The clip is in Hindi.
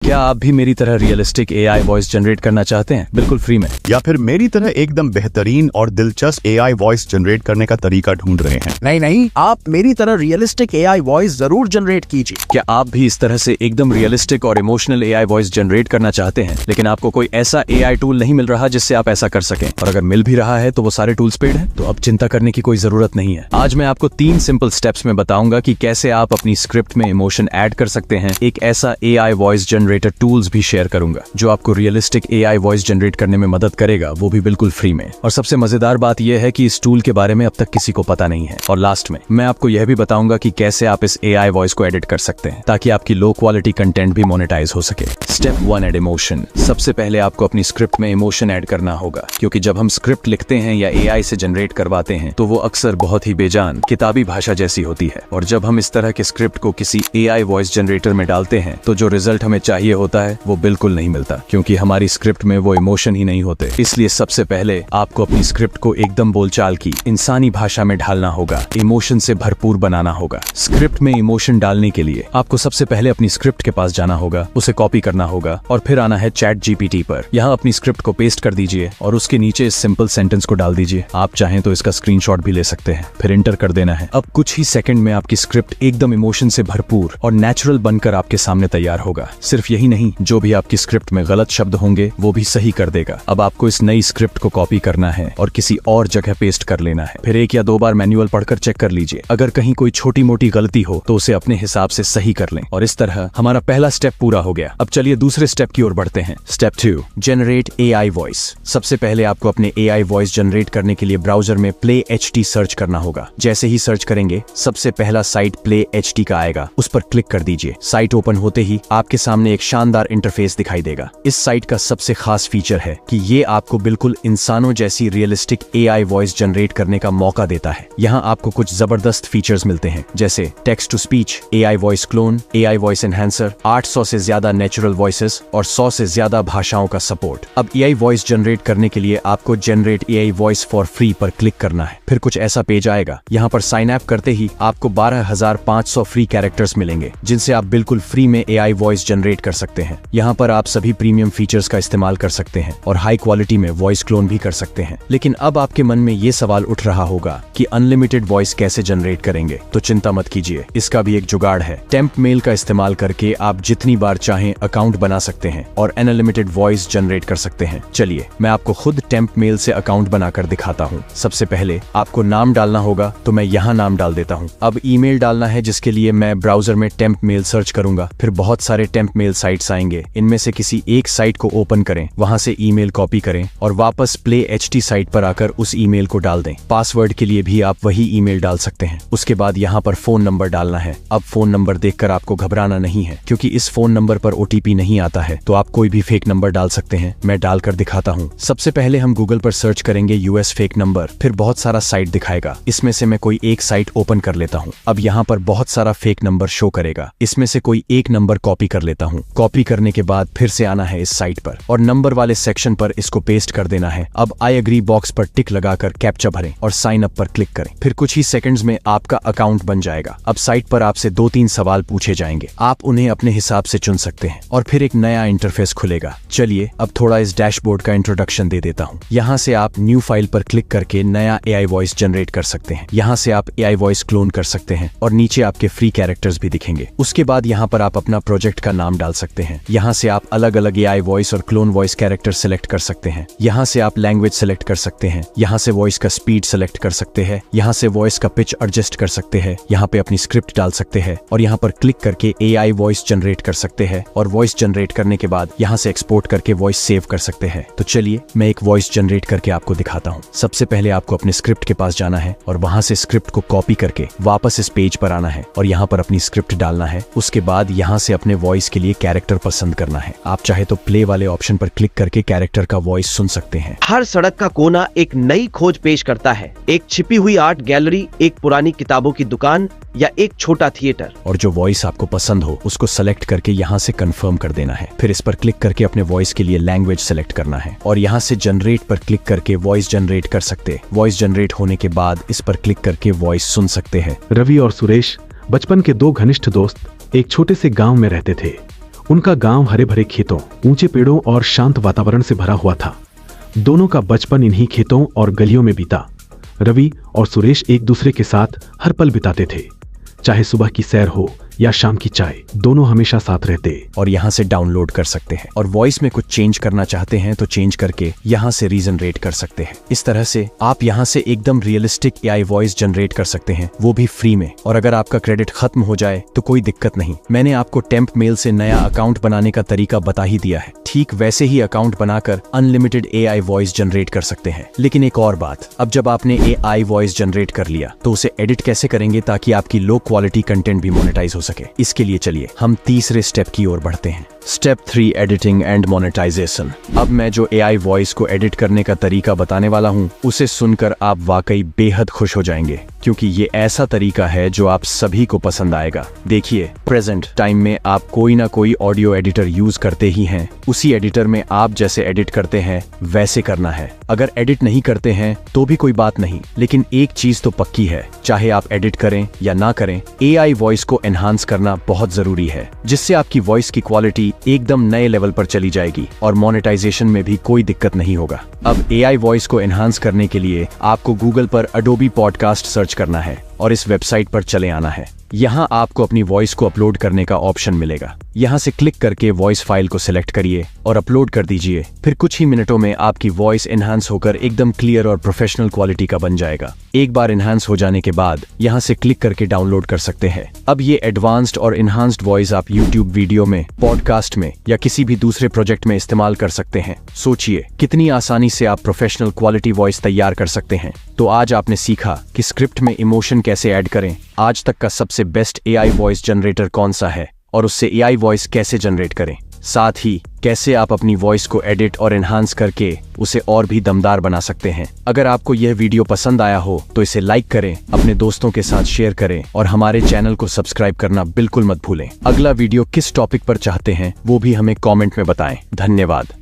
क्या आप भी मेरी तरह रियलिस्टिक एआई वॉइस जनरेट करना चाहते हैं, बिल्कुल फ्री में? या फिर मेरी तरह एकदम बेहतरीन और दिलचस्प एआई वॉइस जनरेट करने का तरीका ढूंढ रहे हैं? नहीं, आप मेरी तरह रियलिस्टिक एआई वॉइस जरूर जनरेट कीजिए। क्या आप भी इस तरह से एकदम रियलिस्टिक और इमोशनल एआई वॉइस जनरेट करना चाहते हैं, लेकिन आपको कोई ऐसा एआई टूल नहीं मिल रहा जिससे आप ऐसा कर सकें, और अगर मिल भी रहा है तो वो सारे टूल्स पेड हैं? तो अब चिंता करने की कोई जरूरत नहीं है। आज मैं आपको 3 सिंपल स्टेप्स में बताऊंगा कि कैसे आप अपनी स्क्रिप्ट में इमोशन ऐड कर सकते हैं। एक ऐसा एआई वॉइस जनरेटर टूल्स भी शेयर करूंगा जो आपको रियलिस्टिक एआई वॉइस जनरेट करने में मदद करेगा, वो भी बिल्कुल फ्री में। और सबसे मजेदार बात यह है कि इस टूल के बारे में अब तक किसी को पता नहीं है। और लास्ट में मैं आपको यह भी बताऊंगा कि कैसे आप इस एआई वॉइस को एडिट कर सकते हैं ताकि आपकी लो क्वालिटी कंटेंट भी मोनेटाइज हो सके। Step 1, add emotion. सबसे पहले आपको अपनी स्क्रिप्ट में इमोशन ऐड करना होगा, क्योंकि जब हम स्क्रिप्ट लिखते हैं या एआई से जनरेट करवाते हैं तो वो अक्सर बहुत ही बेजान किताबी भाषा जैसी होती है। और जब हम इस तरह के स्क्रिप्ट को किसी एआई वॉइस जनरेटर में डालते हैं तो जो रिजल्ट हमें चाहिए होता है वो बिल्कुल नहीं मिलता, क्योंकि हमारी स्क्रिप्ट में वो इमोशन ही नहीं होते। इसलिए सबसे पहले आपको अपनी स्क्रिप्ट को एकदम बोलचाल की इंसानी भाषा में ढालना होगा, इमोशन से भरपूर बनाना होगा। स्क्रिप्ट में इमोशन डालने के लिए आपको सबसे पहले अपनी स्क्रिप्ट के पास जाना होगा, उसे कॉपी करना होगा और फिर आना है चैट जीपीटी पर। यहाँ अपनी स्क्रिप्ट को पेस्ट कर दीजिए और उसके नीचे इस सिंपल सेंटेंस को डाल दीजिए। आप चाहें तो इसका स्क्रीनशॉट भी ले सकते हैं, फिर एंटर कर देना है। अब कुछ ही सेकंड में आपकी स्क्रिप्ट एकदम इमोशन से भरपूर और नेचुरल बनकर आपके सामने तैयार होगा। सिर्फ यही नहीं, जो भी आपकी स्क्रिप्ट में गलत शब्द होंगे वो भी सही कर देगा। अब आपको इस नई स्क्रिप्ट को कॉपी करना है और किसी और जगह पेस्ट कर लेना है। फिर 1 या 2 बार मैनुअल पढ़कर चेक कर लीजिए। अगर कहीं कोई छोटी मोटी गलती हो तो उसे अपने हिसाब से सही कर लें। और इस तरह हमारा पहला स्टेप पूरा हो गया। अब चलिए दूसरे स्टेप की ओर बढ़ते हैं। Step 2, generate AI voice. सबसे पहले आपको अपने एआई वॉइस जनरेट करने के लिए ब्राउजर में प्ले एचडी सर्च करना होगा। जैसे ही सर्च करेंगे सबसे पहला साइट प्ले एचडी का आएगा, उस पर क्लिक कर दीजिए। साइट ओपन होते ही आपके सामने एक शानदार इंटरफेस दिखाई देगा। इस साइट का सबसे खास फीचर है कि ये आपको बिल्कुल इंसानों जैसी रियलिस्टिक एआई वॉइस जनरेट करने का मौका देता है। यहाँ आपको कुछ जबरदस्त फीचर्स मिलते हैं, जैसे text to speech, AI voice clone, AI voice enhancer, 800 से ज्यादा नेचुरल वॉइसेस और 100 से ज्यादा भाषाओं का सपोर्ट। अब एआई वॉइस जनरेट करने के लिए आपको generate AI voice for free पर क्लिक करना है। फिर कुछ ऐसा पेज आएगा। यहाँ पर साइन अप करते ही आपको 12,500 फ्री कैरेक्टर्स मिलेंगे, जिनसे आप बिल्कुल फ्री में एआई वॉइस जनरेट कर सकते हैं। यहाँ पर आप सभी प्रीमियम फीचर्स का इस्तेमाल कर सकते हैं और हाई क्वालिटी में वॉइस क्लोन भी कर सकते हैं। लेकिन अब आपके मन में ये सवाल उठ रहा होगा कि अनलिमिटेड वॉइस कैसे जनरेट करेंगे? तो चिंता मत कीजिए, इसका भी एक जुगाड़ है। टेम्प मेल का इस्तेमाल करके आप जितनी बार चाहें अकाउंट बना सकते हैं और अनलिमिटेड वॉइस जनरेट कर सकते हैं। चलिए मैं आपको खुद टेम्प मेल से अकाउंट बनाकर दिखाता हूँ। सबसे पहले आपको नाम डालना होगा, तो मैं यहाँ नाम डाल देता हूँ। अब ईमेल डालना है, जिसके लिए मैं ब्राउजर में टेम्प मेल सर्च करूंगा। फिर बहुत सारे टेम्प मेल साइट्स आएंगे, इनमें से किसी एक साइट को ओपन करें, वहां से ईमेल कॉपी करें और वापस प्ले एचडी साइट पर आकर उस ईमेल को डाल दें। पासवर्ड के लिए भी आप वही ईमेल डाल सकते हैं। उसके बाद यहाँ पर फोन नंबर डालना है। अब फोन नंबर देखकर आपको घबराना नहीं है, क्योंकि इस फोन नंबर पर ओटीपी नहीं आता है, तो आप कोई भी फेक नंबर डाल सकते हैं। मैं डालकर दिखाता हूँ। सबसे पहले हम गूगल पर सर्च करेंगे यूएस फेक नंबर, फिर बहुत सारा साइट दिखाएगा। इसमें से मैं कोई एक साइट ओपन कर लेता हूँ। अब यहाँ पर बहुत सारा फेक नंबर शो करेगा, इसमें से कोई एक नंबर कॉपी कर लेता हूँ। कॉपी करने के बाद फिर से आना है इस साइट पर और नंबर वाले सेक्शन पर इसको पेस्ट कर देना है। अब आई एग्री बॉक्स पर टिक लगाकर कैप्चा भरें और साइन अप पर क्लिक करें। फिर कुछ ही सेकंड्स में आपका अकाउंट बन जाएगा। अब साइट पर आपसे 2-3 सवाल पूछे जाएंगे, आप उन्हें अपने हिसाब से चुन सकते हैं और फिर एक नया इंटरफेस खुलेगा। चलिए अब थोड़ा इस डैशबोर्ड का इंट्रोडक्शन दे देता हूँ। यहाँ से आप न्यू फाइल पर क्लिक करके नया एआई वॉइस जनरेट कर सकते हैं। यहाँ से आप एआई वॉइस क्लोन कर सकते हैं और नीचे आपके फ्री कैरेक्टर्स भी दिखेंगे। उसके बाद यहाँ पर आप अपना प्रोजेक्ट का नाम डाल सकते हैं। यहाँ से आप अलग अलग एआई वॉइस और क्लोन वॉइस कैरेक्टर सिलेक्ट कर सकते हैं। यहाँ से आप लैंग्वेज सिलेक्ट कर सकते हैं। यहाँ से वॉइस का स्पीड सिलेक्ट कर सकते हैं। यहाँ से वॉइस का पिच एडजस्ट कर सकते हैं। यहाँ पे अपनी स्क्रिप्ट डाल सकते हैं और यहाँ पर क्लिक करके एआई वॉइस जनरेट कर सकते हैं। और वॉइस जनरेट करने के बाद यहाँ से एक्सपोर्ट करके वॉइस सेव कर सकते हैं। तो चलिए मैं एक वॉइस जनरेट करके आपको दिखाता हूँ। सबसे पहले आपको अपने स्क्रिप्ट के पास जाना है और वहां से स्क्रिप्ट को कॉपी करके वापस इस पेज पर आना है और यहाँ पर अपनी स्क्रिप्ट डालना है। उसके बाद यहाँ से अपने वॉइस के लिए कैरेक्टर पसंद करना है। आप चाहे तो प्ले वाले ऑप्शन पर क्लिक करके कैरेक्टर का वॉइस सुन सकते हैं। हर सड़क का कोना एक नई खोज पेश करता है, एक छिपी हुई आर्ट गैलरी, एक पुरानी किताबों की दुकान या एक छोटा थिएटर। और जो वॉइस आपको पसंद हो उसको सेलेक्ट करके यहाँ से कंफर्म कर देना है। फिर इस पर क्लिक करके अपने वॉइस के लिए लैंग्वेज सेलेक्ट करना है और यहाँ से जनरेट पर क्लिक करके वॉइस जनरेट कर सकते हैं। वॉइस जनरेट होने के बाद इस पर क्लिक करके वॉइस सुन सकते हैं। रवि और सुरेश बचपन के 2 घनिष्ठ दोस्त एक छोटे से गांव में रहते थे। उनका गांव हरे भरे खेतों, ऊंचे पेड़ों और शांत वातावरण से भरा हुआ था। दोनों का बचपन इन्हीं खेतों और गलियों में बीता। रवि और सुरेश एक दूसरे के साथ हर पल बिताते थे, चाहे सुबह की सैर हो या शाम की चाय, दोनों हमेशा साथ रहते। और यहाँ से डाउनलोड कर सकते हैं, और वॉइस में कुछ चेंज करना चाहते हैं तो चेंज करके यहाँ से रीजनरेट कर सकते हैं। इस तरह से आप यहाँ से एकदम रियलिस्टिक एआई वॉइस जनरेट कर सकते हैं, वो भी फ्री में। और अगर आपका क्रेडिट खत्म हो जाए तो कोई दिक्कत नहीं, मैंने आपको टेम्प मेल से नया अकाउंट बनाने का तरीका बता ही दिया है। ठीक वैसे ही अकाउंट बनाकर अनलिमिटेड एआई वॉइस जनरेट कर सकते हैं। लेकिन एक और बात, अब जब आपने एआई वॉइस जनरेट कर लिया तो उसे एडिट कैसे करेंगे ताकि आपकी लो क्वालिटी कंटेंट भी मोनेटाइज हो सके। इसके लिए चलिए हम तीसरे स्टेप की ओर बढ़ते हैं। Step 3, editing and monetization. अब मैं जो एआई वॉइस को एडिट करने का तरीका बताने वाला हूँ उसे सुनकर आप वाकई बेहद खुश हो जाएंगे, क्योंकि ये ऐसा तरीका है जो आप सभी को पसंद आएगा। देखिए, प्रेजेंट टाइम में आप कोई ना कोई ऑडियो एडिटर यूज करते ही हैं। उसी एडिटर में आप जैसे एडिट करते हैं वैसे करना है। अगर एडिट नहीं करते हैं तो भी कोई बात नहीं, लेकिन एक चीज तो पक्की है, चाहे आप एडिट करें या ना करें, एआई वॉइस को एनहांस करना बहुत जरूरी है, जिससे आपकी वॉइस की क्वालिटी एकदम नए लेवल पर चली जाएगी और मोनेटाइजेशन में भी कोई दिक्कत नहीं होगा। अब एआई वॉइस को एनहांस करने के लिए आपको गूगल पर अडोबी पॉडकास्ट सर्च करना है और इस वेबसाइट पर चले आना है। यहाँ आपको अपनी वॉइस को अपलोड करने का ऑप्शन मिलेगा। यहाँ से क्लिक करके वॉइस फाइल को सिलेक्ट करिए और अपलोड कर दीजिए। फिर कुछ ही मिनटों में आपकी वॉइस एनहांस होकर एकदम क्लियर और प्रोफेशनल क्वालिटी का बन जाएगा। एक बार एनहांस हो जाने के बाद यहाँ से क्लिक करके डाउनलोड कर सकते हैं। अब ये एडवांस्ड और एनहांस्ड वॉइस आप यूट्यूब वीडियो में, पॉडकास्ट में या किसी भी दूसरे प्रोजेक्ट में इस्तेमाल कर सकते हैं। सोचिए कितनी आसानी से आप प्रोफेशनल क्वालिटी वॉइस तैयार कर सकते हैं। तो आज आपने सीखा कि स्क्रिप्ट में इमोशन कैसे ऐड करें, आज तक का सबसे बेस्ट एआई वॉइस जनरेटर कौन सा है और उससे एआई वॉइस कैसे जनरेट करें, साथ ही कैसे आप अपनी वॉइस को एडिट और एनहांस करके उसे और भी दमदार बना सकते हैं। अगर आपको यह वीडियो पसंद आया हो तो इसे लाइक करें, अपने दोस्तों के साथ शेयर करें और हमारे चैनल को सब्सक्राइब करना बिल्कुल मत भूलें। अगला वीडियो किस टॉपिक पर चाहते हैं वो भी हमें कमेंट में बताएं। धन्यवाद।